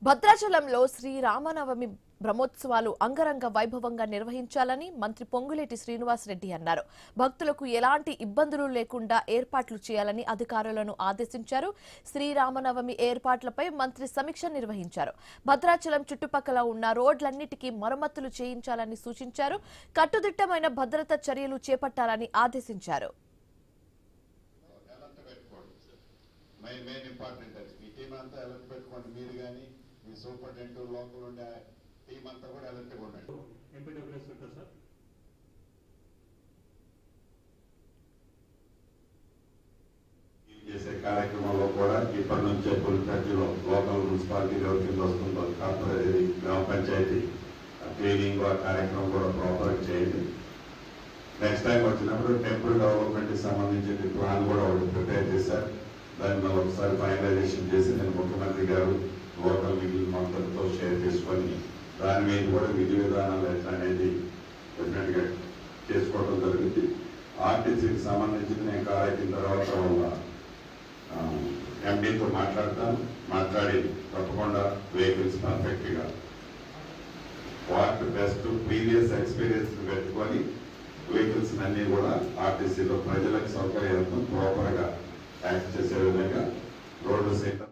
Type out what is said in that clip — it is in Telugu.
భద్రాచలంలో శ్రీరామనవమి బ్రహ్మోత్సవాలు అంగరంగ వైభవంగా నిర్వహించాలని మంత్రి పొంగులేటి శ్రీనివాసరెడ్డి అన్నారు. భక్తులకు ఎలాంటి ఇబ్బందులు లేకుండా ఏర్పాట్లు చేయాలని అధికారులను ఆదేశించారు. శ్రీరామనవమి ఏర్పాట్లపై మంత్రి సమీక్ష నిర్వహించారు. భద్రాచలం చుట్టుపక్కల ఉన్న రోడ్లన్నిటికీ మరమ్మతులు చేయించాలని సూచించారు. కట్టుదిట్టమైన భద్రతా చర్యలు చేపట్టాలని ఆదేశించారు. సూపరింటెండెంట్ లోకల్ ఉండే టీం అంతా కూడా అలర్ట్గా ఉండండి. చేసే కార్యక్రమంలో కూడా ఇప్పటి నుంచే ఫుల్ టచ్లో లోకల్ మున్సిపాలిటీ ఎవరి కింద వస్తుందో కార్పొరేట్ గ్రామ పంచాయతీ క్లీనింగ్ కార్యక్రమం కూడా ప్రాపర్గా చేయండి. నెక్స్ట్ టైం వచ్చినప్పుడు టెంపుల్ డెవలప్మెంట్ కి సంబంధించిన ప్లాన్ కూడా ఒకటి ప్రిపేర్ చేశారు. దాన్ని ఒకసారి ఫైనలైజేషన్ చేసి నేను ముఖ్యమంత్రి గారు లోకల్ మిగిలిన మంత్రులతో షేర్ చేసుకొని దాని మీద కూడా విధి విధానాలు ఎట్లా అనేది డెఫినెట్గా చేసుకోవడం జరిగింది. ఆర్టీసీకి సంబంధించి నేను కారెక్కిన తర్వాత వాళ్ళ ఎండీతో మాట్లాడి తప్పకుండా వెహికల్స్ పర్ఫెక్ట్గా వాట్ బెస్ట్ ప్రీవియస్ ఎక్స్పీరియన్స్ పెట్టుకొని వెహికల్స్ అన్నీ కూడా ఆర్టీసీలో ప్రజలకు సౌకర్యార్థం ప్రాపర్గా యాక్ట్ చేసే విధంగా రోడ్డు సైతం